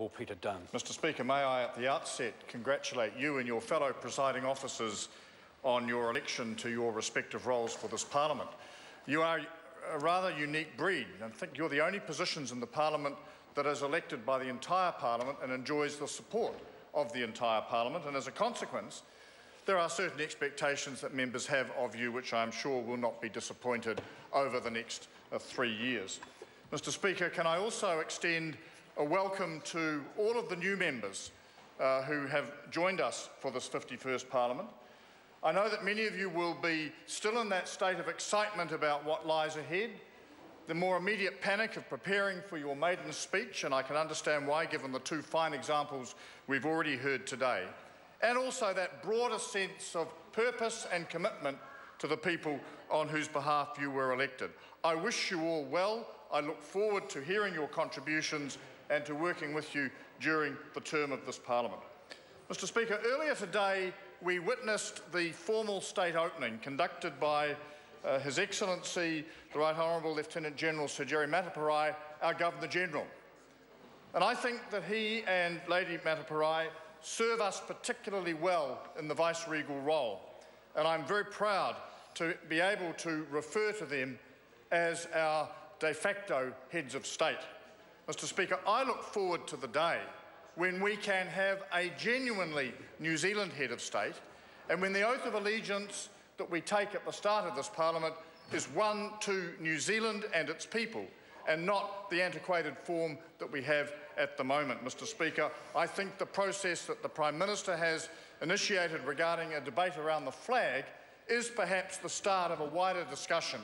Honourable Peter Dunn. Mr Speaker, may I at the outset congratulate you and your fellow presiding officers on your election to your respective roles for this Parliament. You are a rather unique breed. I think you're the only positions in the Parliament that is elected by the entire Parliament and enjoys the support of the entire Parliament, and as a consequence, there are certain expectations that members have of you which I am sure will not be disappointed over the next 3 years. Mr Speaker, can I also extend a welcome to all of the new members who have joined us for this 51st Parliament. I know that many of you will be still in that state of excitement about what lies ahead, the more immediate panic of preparing for your maiden speech, and I can understand why, given the two fine examples we've already heard today, and also that broader sense of purpose and commitment to the people on whose behalf you were elected. I wish you all well. I look forward to hearing your contributions and to working with you during the term of this Parliament. Mr Speaker, earlier today we witnessed the formal state opening conducted by His Excellency, the Right Honourable Lieutenant General Sir Jerry Mateparae, our Governor-General. And I think that he and Lady Mateparae serve us particularly well in the vice-regal role, and I'm very proud to be able to refer to them as our de facto heads of state. Mr Speaker, I look forward to the day when we can have a genuinely New Zealand head of state, and when the oath of allegiance that we take at the start of this Parliament is one to New Zealand and its people, and not the antiquated form that we have at the moment. Mr Speaker, I think the process that the Prime Minister has initiated regarding a debate around the flag is perhaps the start of a wider discussion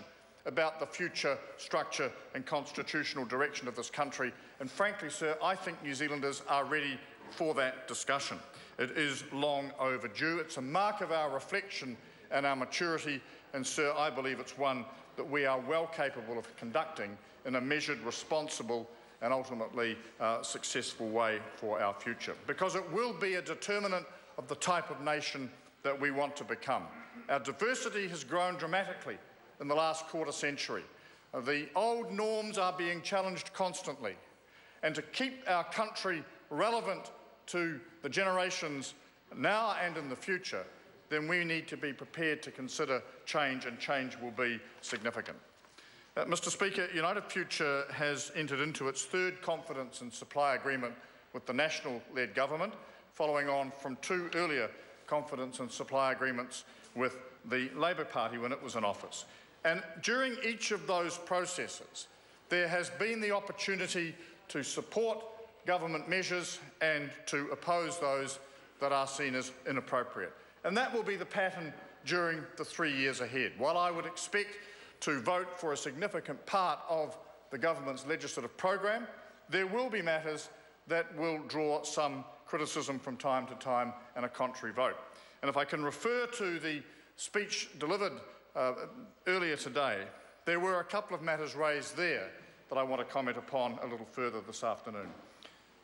about the future structure and constitutional direction of this country. And frankly, sir, I think New Zealanders are ready for that discussion. It is long overdue. It's a mark of our reflection and our maturity, and sir, I believe it's one that we are well capable of conducting in a measured, responsible and ultimately successful way for our future, because it will be a determinant of the type of nation that we want to become. Our diversity has grown dramatically in the last quarter century. The old norms are being challenged constantly, and to keep our country relevant to the generations now and in the future, then we need to be prepared to consider change, and change will be significant. Mr Speaker, United Future has entered into its third confidence and supply agreement with the National-led government, following on from two earlier confidence and supply agreements with the Labour Party when it was in office. And during each of those processes, there has been the opportunity to support government measures and to oppose those that are seen as inappropriate. And that will be the pattern during the 3 years ahead. While I would expect to vote for a significant part of the government's legislative program, there will be matters that will draw some criticism from time to time and a contrary vote. And if I can refer to the speech delivered earlier today, there were a couple of matters raised there that I want to comment upon a little further this afternoon.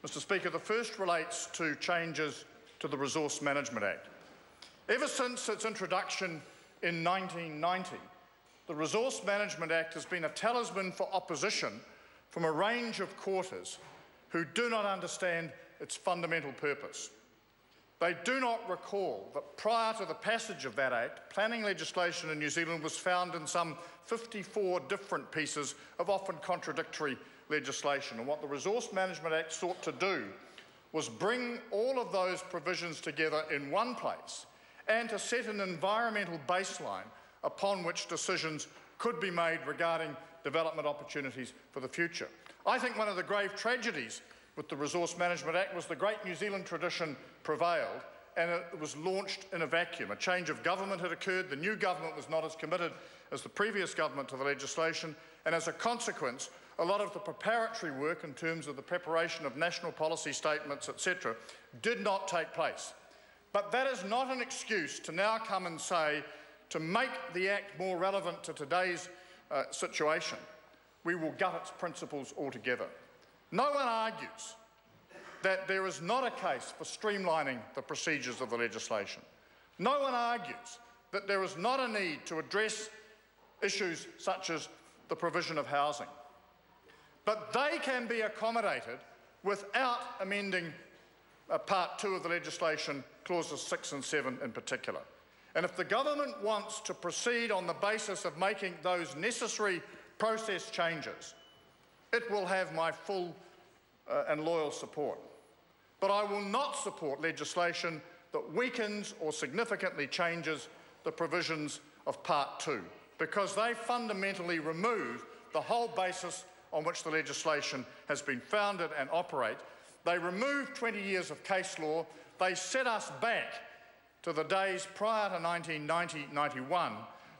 Mr Speaker, the first relates to changes to the Resource Management Act. Ever since its introduction in 1990, the Resource Management Act has been a talisman for opposition from a range of quarters who do not understand its fundamental purpose. They do not recall that prior to the passage of that Act, planning legislation in New Zealand was found in some 54 different pieces of often contradictory legislation. And what the Resource Management Act sought to do was bring all of those provisions together in one place and to set an environmental baseline upon which decisions could be made regarding development opportunities for the future. I think one of the grave tragedies with the Resource Management Act was the great New Zealand tradition prevailed and it was launched in a vacuum. A change of government had occurred, the new government was not as committed as the previous government to the legislation, and as a consequence, a lot of the preparatory work in terms of the preparation of national policy statements, etc., did not take place. But that is not an excuse to now come and say, to make the Act more relevant to today's situation, we will gut its principles altogether. No one argues that there is not a case for streamlining the procedures of the legislation. No one argues that there is not a need to address issues such as the provision of housing. But they can be accommodated without amending Part 2 of the legislation, clauses 6 and 7 in particular. And if the government wants to proceed on the basis of making those necessary process changes, it will have my full and loyal support. But I will not support legislation that weakens or significantly changes the provisions of Part 2, because they fundamentally remove the whole basis on which the legislation has been founded and operate. They remove 20 years of case law. They set us back to the days prior to 1990-91,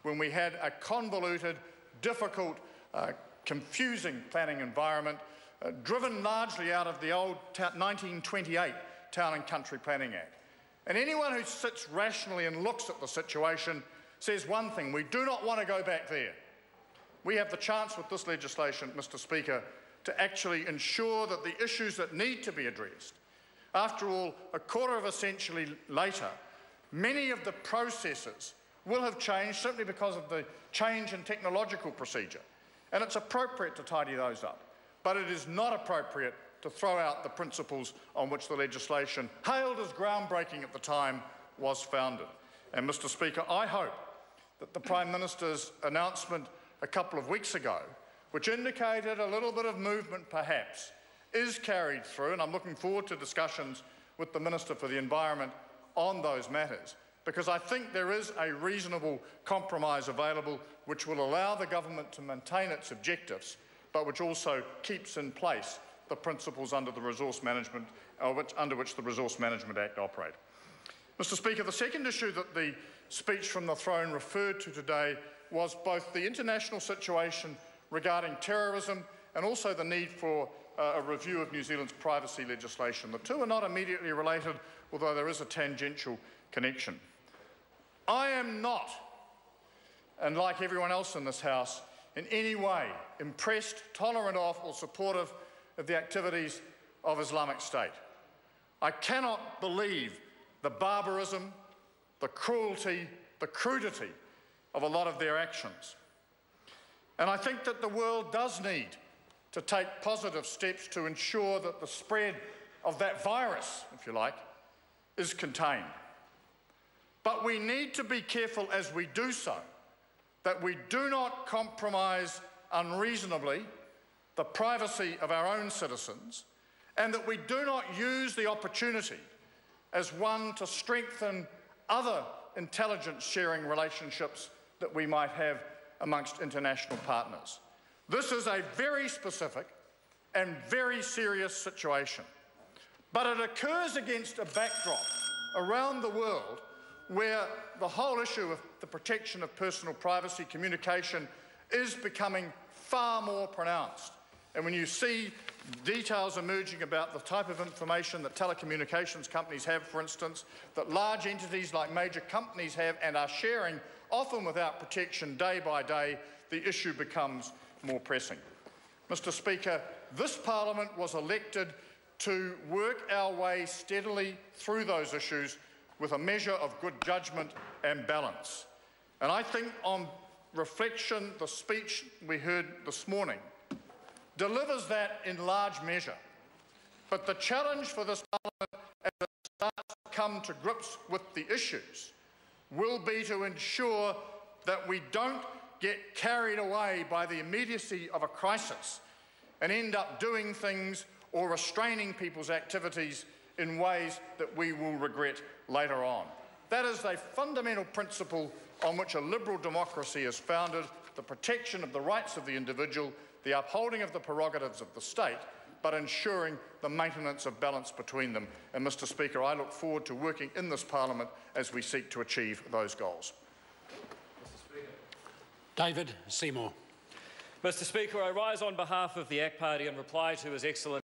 when we had a convoluted, difficult, confusing planning environment, driven largely out of the old 1928 Town and Country Planning Act. And anyone who sits rationally and looks at the situation says one thing: we do not want to go back there. We have the chance with this legislation, Mr. Speaker, to actually ensure that the issues that need to be addressed, after all, a quarter of a century later, many of the processes will have changed simply because of the change in technological procedure. And it's appropriate to tidy those up. But it is not appropriate to throw out the principles on which the legislation, hailed as groundbreaking at the time, was founded. And, Mr. Speaker, I hope that the Prime Minister's announcement a couple of weeks ago, which indicated a little bit of movement perhaps, is carried through, and I'm looking forward to discussions with the Minister for the Environment on those matters, because I think there is a reasonable compromise available which will allow the government to maintain its objectives, but which also keeps in place the principles under the Resource Management, under which the Resource Management Act operate. Mr. Speaker, the second issue that the speech from the throne referred to today was both the international situation regarding terrorism and also the need for a review of New Zealand's privacy legislation. The two are not immediately related, although there is a tangential connection. I am not, and like everyone else in this House, in any way impressed, tolerant of, or supportive of the activities of Islamic State. I cannot believe the barbarism, the cruelty, the crudity of a lot of their actions. And I think that the world does need to take positive steps to ensure that the spread of that virus, if you like, is contained. But we need to be careful as we do so that we do not compromise unreasonably the privacy of our own citizens, and that we do not use the opportunity as one to strengthen other intelligence sharing relationships that we might have amongst international partners. This is a very specific and very serious situation, but it occurs against a backdrop around the world where the whole issue of the protection of personal privacy communication is becoming far more pronounced. And when you see details emerging about the type of information that telecommunications companies have, for instance, that large entities like major companies have and are sharing, often without protection, day by day, the issue becomes more pressing. Mr. Speaker, this Parliament was elected to work our way steadily through those issues with a measure of good judgment and balance. And I think, on reflection, the speech we heard this morning delivers that in large measure. But the challenge for this Parliament, as it starts to come to grips with the issues, will be to ensure that we don't get carried away by the immediacy of a crisis and end up doing things or restraining people's activities in ways that we will regret later on. That is a fundamental principle on which a liberal democracy is founded: the protection of the rights of the individual, the upholding of the prerogatives of the state, but ensuring the maintenance of balance between them. And, Mr. Speaker, I look forward to working in this Parliament as we seek to achieve those goals. David Seymour. Mr. Speaker, I rise on behalf of the ACT Party in reply to His Excellency